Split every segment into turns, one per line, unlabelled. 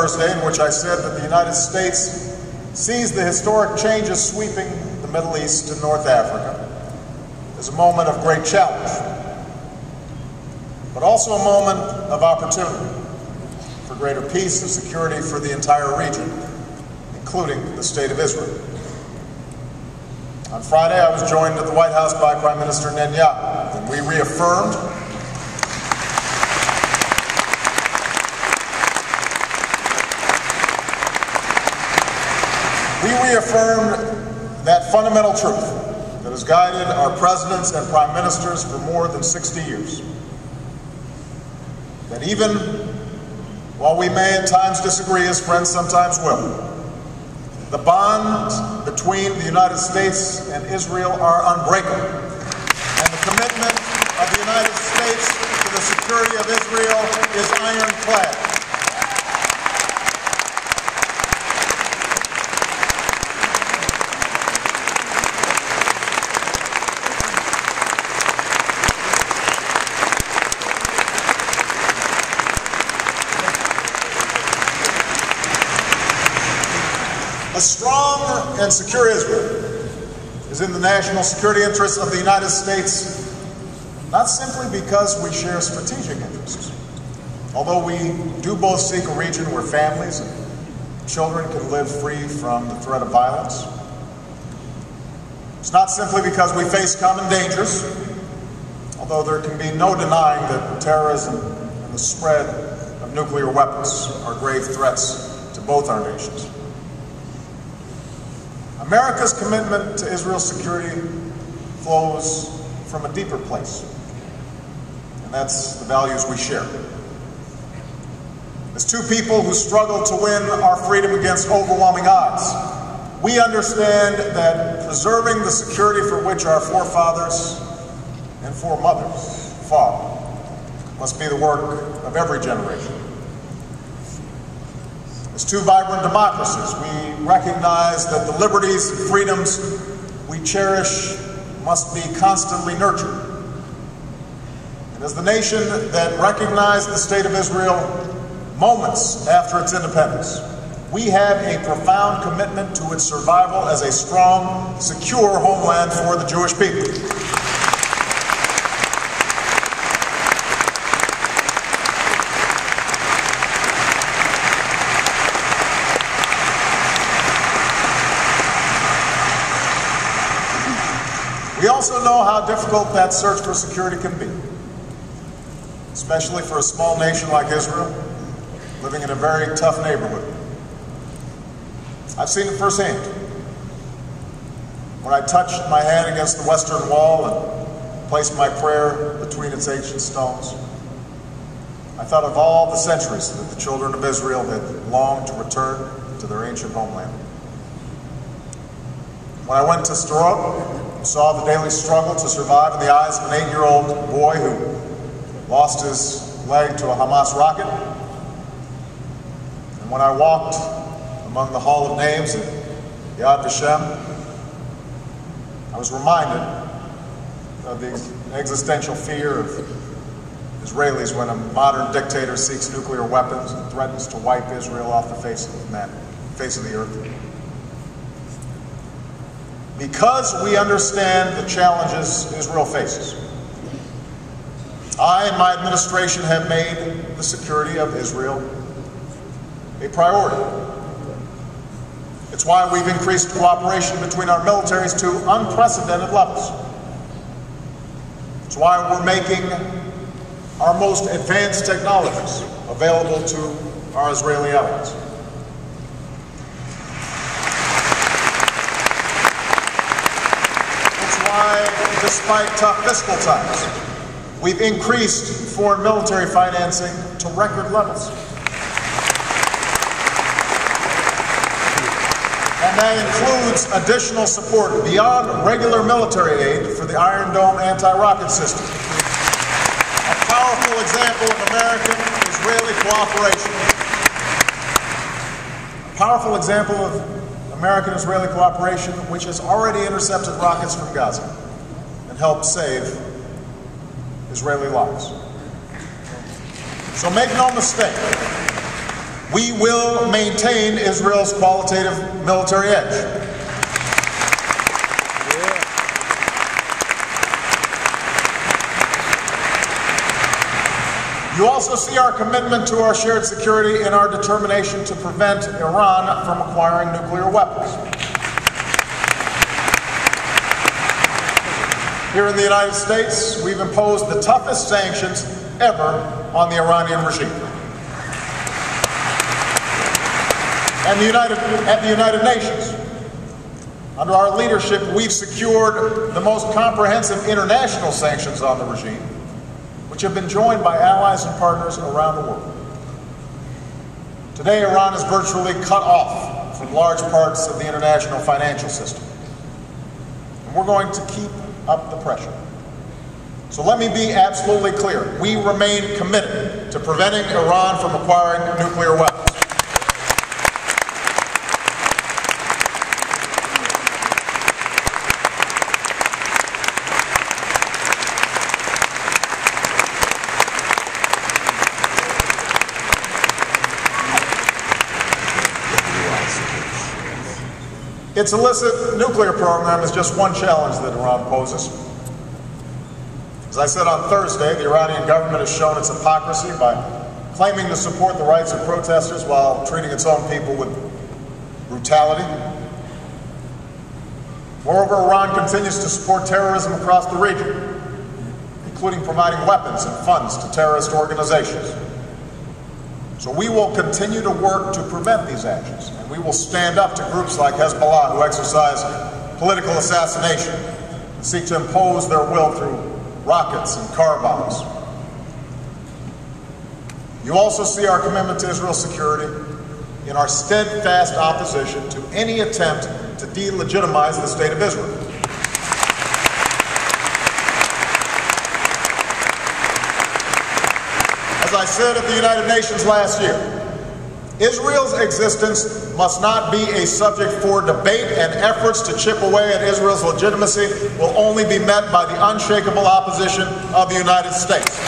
Thursday, in which I said that the United States sees the historic changes sweeping the Middle East and North Africa as a moment of great challenge, but also a moment of opportunity for greater peace and security for the entire region, including the State of Israel. On Friday, I was joined at the White House by Prime Minister Netanyahu, and we reaffirmed that fundamental truth that has guided our presidents and prime ministers for more than 60 years. That even while we may at times disagree, as friends sometimes will, the bonds between the United States and Israel are unbreakable, and the commitment of the United States to the security of Israel is ironclad. A strong and secure Israel is in the national security interests of the United States, not simply because we share strategic interests, although we do both seek a region where families and children can live free from the threat of violence. It's not simply because we face common dangers, although there can be no denying that terrorism and the spread of nuclear weapons are grave threats to both our nations. America's commitment to Israel's security flows from a deeper place, and that's the values we share. As two people who struggle to win our freedom against overwhelming odds, we understand that preserving the security for which our forefathers and foremothers fought must be the work of every generation. As two vibrant democracies, we recognize that the liberties and freedoms we cherish must be constantly nurtured. And as the nation that recognized the State of Israel moments after its independence, we have a profound commitment to its survival as a strong, secure homeland for the Jewish people. We also know how difficult that search for security can be, especially for a small nation like Israel, living in a very tough neighborhood. I've seen it firsthand. When I touched my hand against the western wall and placed my prayer between its ancient stones, I thought of all the centuries that the children of Israel had longed to return to their ancient homeland. When I went to Sderot, saw the daily struggle to survive in the eyes of an 8-year-old boy who lost his leg to a Hamas rocket. And when I walked among the Hall of Names at Yad Vashem, I was reminded of the existential fear of Israelis when a modern dictator seeks nuclear weapons and threatens to wipe Israel off the face of the earth. Because we understand the challenges Israel faces, I and my administration have made the security of Israel a priority. It's why we've increased cooperation between our militaries to unprecedented levels. It's why we're making our most advanced technologies available to our Israeli allies. Why, despite tough fiscal times, we've increased foreign military financing to record levels. And that includes additional support beyond regular military aid for the Iron Dome anti-rocket system. A powerful example of American-Israeli cooperation. A powerful example of American-Israeli cooperation, which has already intercepted rockets from Gaza and helped save Israeli lives. So make no mistake, We will maintain Israel's qualitative military edge. You also see our commitment to our shared security and our determination to prevent Iran from acquiring nuclear weapons. Here in the United States, we've imposed the toughest sanctions ever on the Iranian regime. And at the United Nations, under our leadership, we've secured the most comprehensive international sanctions on the regime, which have been joined by allies and partners around the world. Today, Iran is virtually cut off from large parts of the international financial system. And we're going to keep up the pressure. So let me be absolutely clear. We remain committed to preventing Iran from acquiring nuclear weapons. Its illicit nuclear program is just one challenge that Iran poses. As I said on Thursday, the Iranian government has shown its hypocrisy by claiming to support the rights of protesters while treating its own people with brutality. Moreover, Iran continues to support terrorism across the region, including providing weapons and funds to terrorist organizations. So we will continue to work to prevent these actions, and we will stand up to groups like Hezbollah who exercise political assassination and seek to impose their will through rockets and car bombs. You also see our commitment to Israel's security in our steadfast opposition to any attempt to delegitimize the State of Israel. As I said at the United Nations last year, Israel's existence must not be a subject for debate, and efforts to chip away at Israel's legitimacy will only be met by the unshakable opposition of the United States.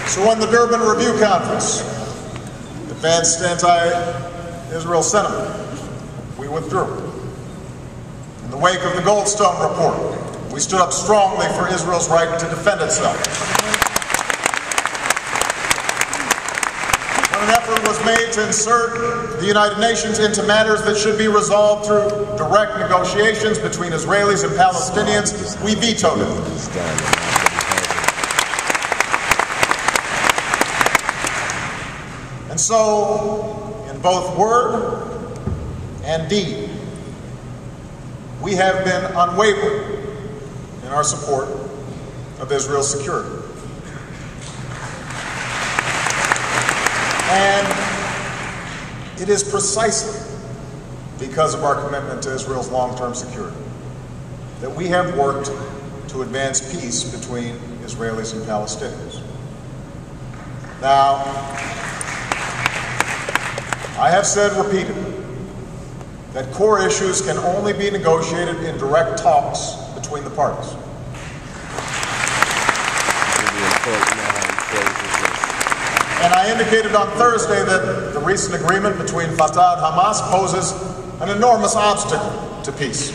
So when the Durban Review Conference advanced anti-Israel sentiment, we withdrew. In the wake of the Goldstone report, we stood up strongly for Israel's right to defend itself. When an effort was made to insert the United Nations into matters that should be resolved through direct negotiations between Israelis and Palestinians, we vetoed it. And so, in both word and deed, we have been unwavering in our support of Israel's security. And it is precisely because of our commitment to Israel's long-term security that we have worked to advance peace between Israelis and Palestinians. Now, I have said repeatedly that core issues can only be negotiated in direct talks between the parties. And I indicated on Thursday that the recent agreement between Fatah and Hamas poses an enormous obstacle to peace.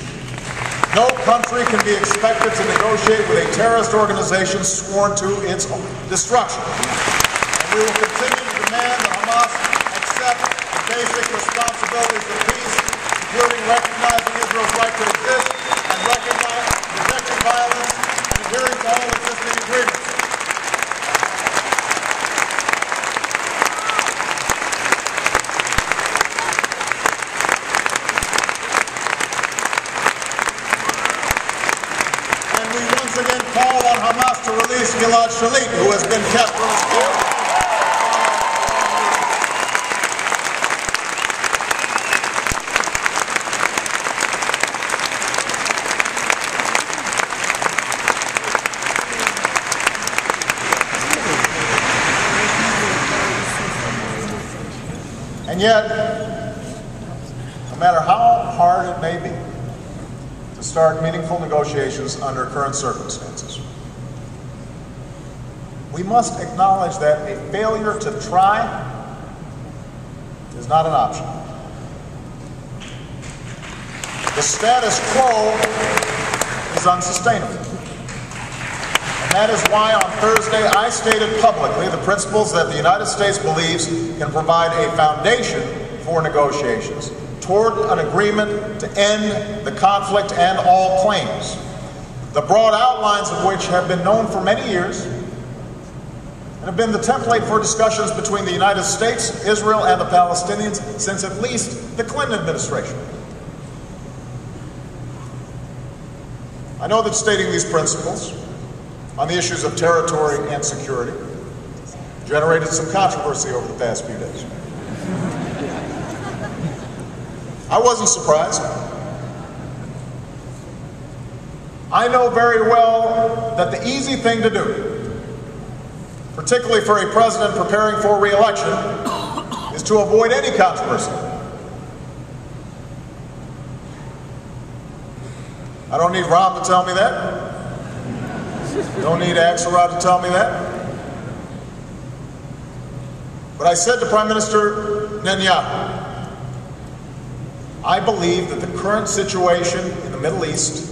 No country can be expected to negotiate with a terrorist organization sworn to its destruction. And we will continue to demand that Hamas accept basic responsibilities of peace, including recognizing Israel's right to exist and rejecting violence and adhering to all existing agreements. And we once again call on Hamas to release Gilad Shalit, who has been kept from his camp. And yet, no matter how hard it may be to start meaningful negotiations under current circumstances, we must acknowledge that a failure to try is not an option. The status quo is unsustainable. And that is why on Thursday I stated publicly the principles that the United States believes can provide a foundation for negotiations toward an agreement to end the conflict and all claims, the broad outlines of which have been known for many years and have been the template for discussions between the United States, Israel, and the Palestinians since at least the Clinton administration. I know that stating these principles on the issues of territory and security generated some controversy over the past few days. I wasn't surprised. I know very well that the easy thing to do, particularly for a president preparing for re-election, is to avoid any controversy. I don't need Ram to tell me that. Don't need Axelrod to tell me that. But I said to Prime Minister Netanyahu, I believe that the current situation in the Middle East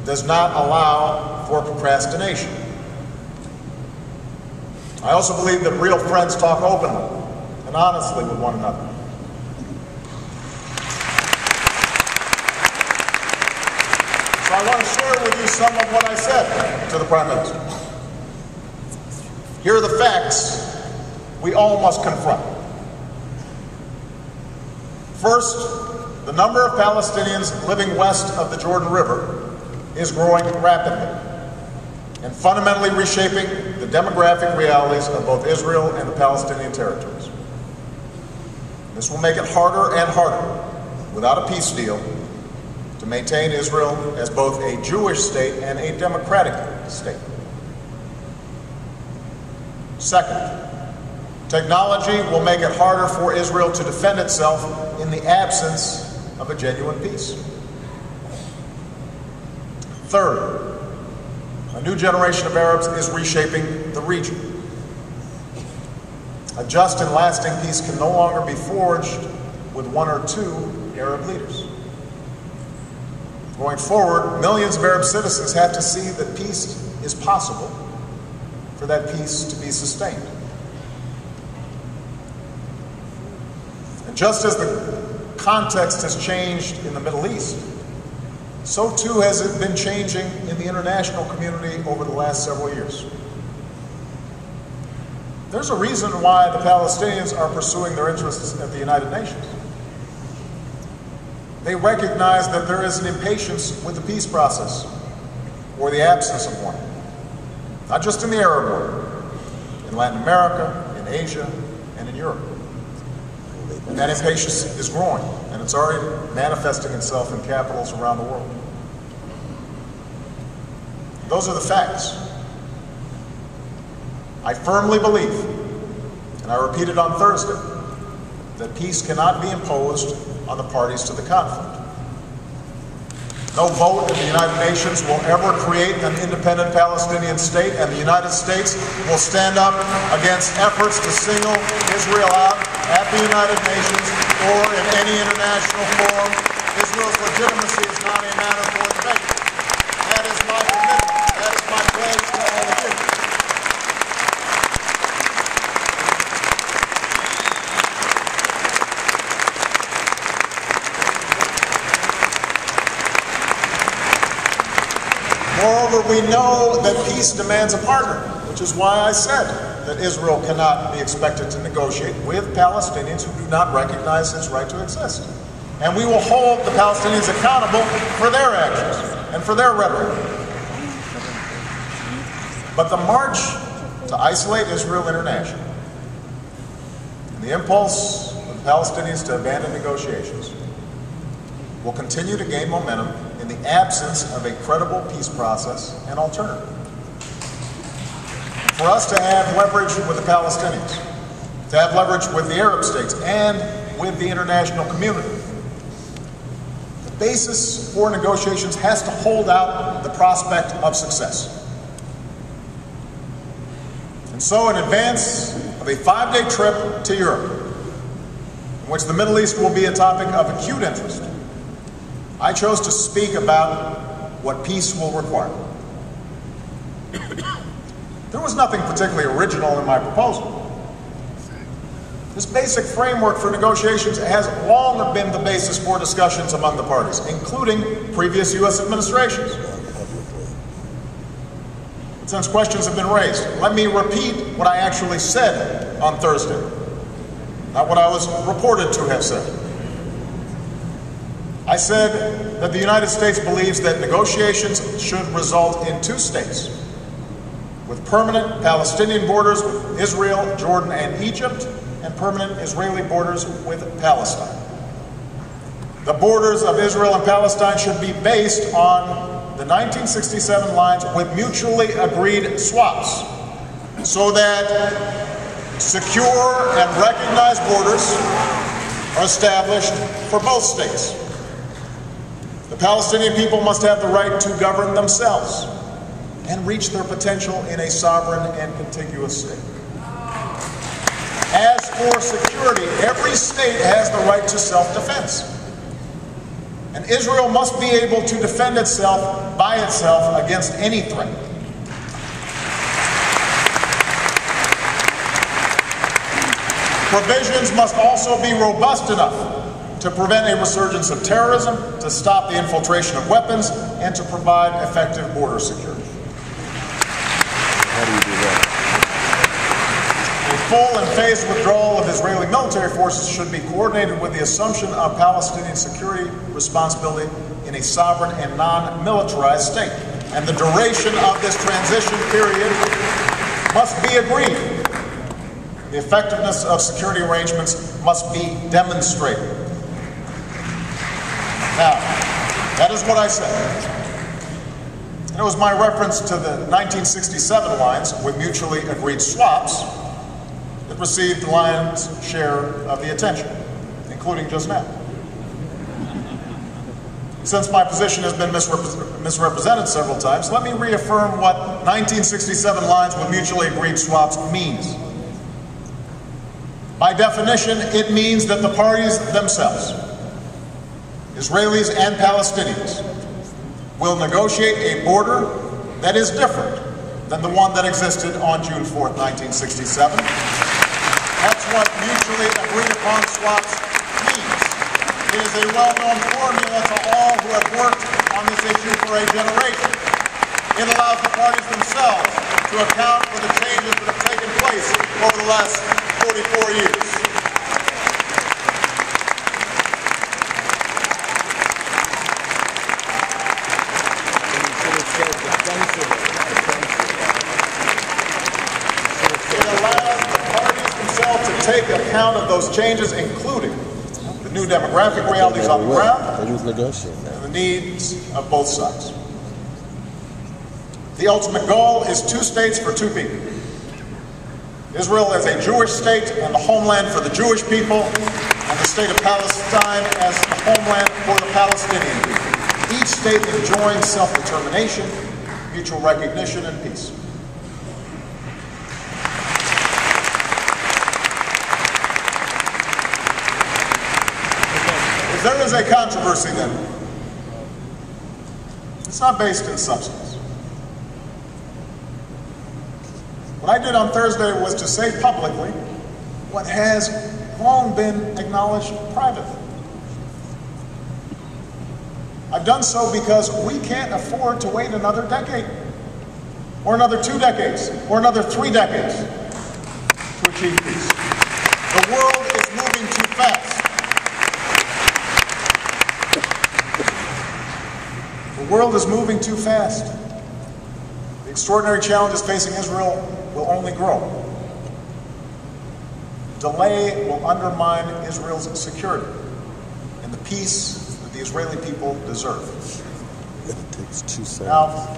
does not allow for procrastination. I also believe that real friends talk openly and honestly with one another. So I want to share with you some of what I said to the Prime Minister. Here are the facts we all must confront. First, the number of Palestinians living west of the Jordan River is growing rapidly and fundamentally reshaping the demographic realities of both Israel and the Palestinian territories. This will make it harder and harder, without a peace deal, to maintain Israel as both a Jewish state and a democratic state. Second, technology will make it harder for Israel to defend itself in the absence of a genuine peace. Third, a new generation of Arabs is reshaping the region. A just and lasting peace can no longer be forged with one or two Arab leaders. Going forward, millions of Arab citizens have to see that peace is possible for that peace to be sustained. And just as the context has changed in the Middle East, so too has it been changing in the international community over the last several years. There's a reason why the Palestinians are pursuing their interests at the United Nations. They recognize that there is an impatience with the peace process, or the absence of one. Not just in the Arab world, in Latin America, in Asia, and in Europe. And that impatience is growing, and it's already manifesting itself in capitals around the world. Those are the facts. I firmly believe, and I repeated on Thursday, that peace cannot be imposed on the parties to the conflict. No vote in the United Nations will ever create an independent Palestinian state, and the United States will stand up against efforts to single Israel out at the United Nations or in any international forum. Israel's legitimacy is not a matter for debate. That is my commitment. That is my pledge to all of you. Moreover, we know that peace demands a partner, which is why I said that Israel cannot be expected to negotiate with Palestinians who do not recognize its right to exist. And we will hold the Palestinians accountable for their actions and for their rhetoric. But the march to isolate Israel internationally and the impulse of the Palestinians to abandon negotiations will continue to gain momentum in the absence of a credible peace process and alternative. For us to have leverage with the Palestinians, to have leverage with the Arab states, and with the international community. The basis for negotiations has to hold out the prospect of success. And so in advance of a 5-day trip to Europe, in which the Middle East will be a topic of acute interest, I chose to speak about what peace will require. There was nothing particularly original in my proposal. This basic framework for negotiations has long been the basis for discussions among the parties, including previous U.S. administrations. Since questions have been raised, let me repeat what I actually said on Thursday, not what I was reported to have said. I said that the United States believes that negotiations should result in 2 states, with permanent Palestinian borders with Israel, Jordan, and Egypt, and permanent Israeli borders with Palestine. The borders of Israel and Palestine should be based on the 1967 lines with mutually agreed swaps, so that secure and recognized borders are established for both states. The Palestinian people must have the right to govern themselves and reach their potential in a sovereign and contiguous state. As for security, every state has the right to self-defense. And Israel must be able to defend itself by itself against any threat. Provisions must also be robust enough to prevent a resurgence of terrorism, to stop the infiltration of weapons, and to provide effective border security.
How do you do that?
A full and phased withdrawal of Israeli military forces should be coordinated with the assumption of Palestinian security responsibility in a sovereign and non-militarized state. And the duration of this transition period must be agreed. The effectiveness of security arrangements must be demonstrated. Now, that is what I said. And it was my reference to the 1967 lines with mutually agreed swaps that received the lion's share of the attention, including just now. Since my position has been misrepresented several times, let me reaffirm what 1967 lines with mutually agreed swaps means. By definition, it means that the parties themselves, Israelis and Palestinians, will negotiate a border that is different than the one that existed on June 4th, 1967. That's what mutually agreed upon swaps means. It is a well-known formula to all who have worked on this issue for a generation. It allows the parties themselves to account for the changes that have taken place over the last 44 years. It allows the parties themselves to take account of those changes, including the new demographic realities on the ground and the needs of both sides. The ultimate goal is 2 states for 2 people. Israel as a Jewish state and the homeland for the Jewish people, and the state of Palestine as the homeland for the Palestinian people. Each state enjoying self-determination, mutual recognition, and peace. If there is a controversy, then it's not based in substance. What I did on Thursday was to say publicly what has long been acknowledged privately. I've done so because we can't afford to wait another decade, or another 2 decades, or another 3 decades to achieve peace. The world is moving too fast. The world is moving too fast. The extraordinary challenges facing Israel will only grow. Delay will undermine Israel's security and the peace that the Israeli people deserve.
It takes 2 seconds.
Now,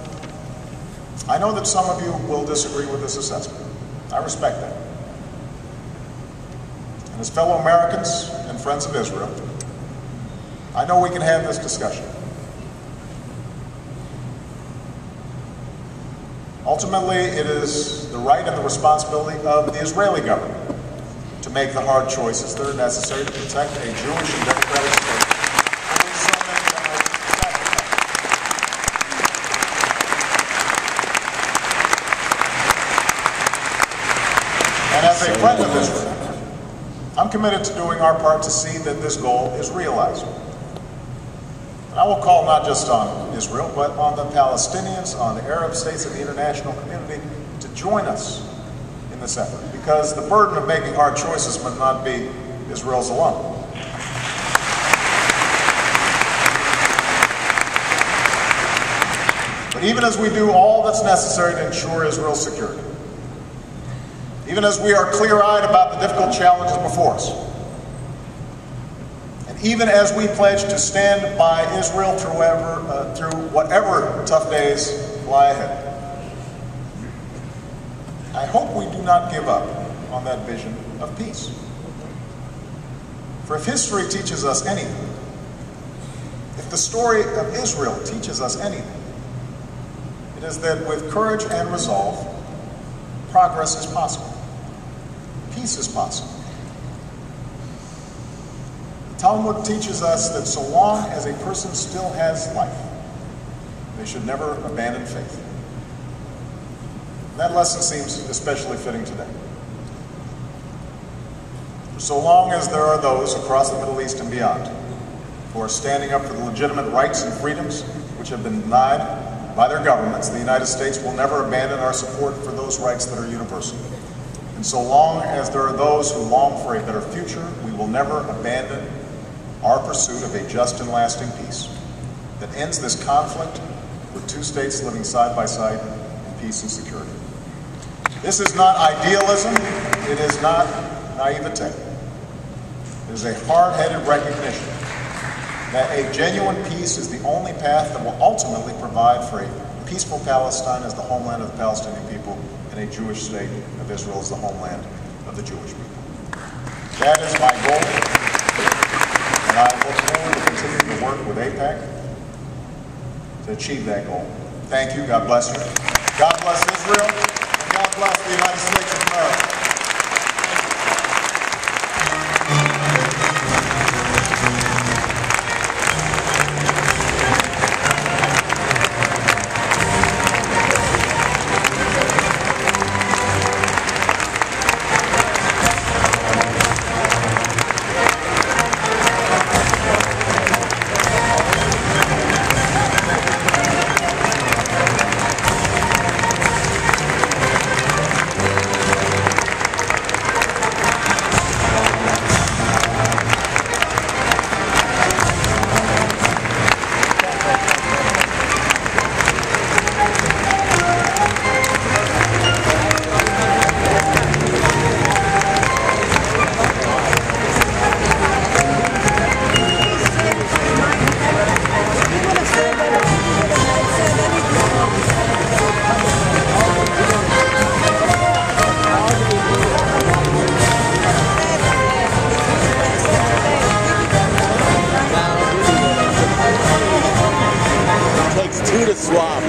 I know that some of you will disagree with this assessment. I respect that. And as fellow Americans and friends of Israel, I know we can have this discussion. Ultimately, it is the right and the responsibility of the Israeli government to make the hard choices that are necessary to protect a Jewish and democratic state for which so many generations sacrificed. And as a friend of Israel, I'm committed to doing our part to see that this goal is realized. And I will call not just on Israel, but on the Palestinians, on the Arab states, and the international community to join us in this effort, because the burden of making hard choices must not be Israel's alone. But even as we do all that's necessary to ensure Israel's security, even as we are clear-eyed about the difficult challenges before us, even as we pledge to stand by Israel through whatever tough days lie ahead, I hope we do not give up on that vision of peace. For if history teaches us anything, if the story of Israel teaches us anything, it is that with courage and resolve, progress is possible. Peace is possible. Talmud teaches us that so long as a person still has life, they should never abandon faith. That lesson seems especially fitting today. For so long as there are those across the Middle East and beyond who are standing up for the legitimate rights and freedoms which have been denied by their governments, the United States will never abandon our support for those rights that are universal. And so long as there are those who long for a better future, we will never abandon our pursuit of a just and lasting peace that ends this conflict with two states living side by side in peace and security. This is not idealism, it is not naivete. It is a hard-headed recognition that a genuine peace is the only path that will ultimately provide for a peaceful Palestine as the homeland of the Palestinian people and a Jewish state of Israel as the homeland of the Jewish people. That is my goal. And I look forward to continuing to work with AIPAC to achieve that goal. Thank you. God bless you. God bless Israel. And God bless the United States of America.
Two to swap.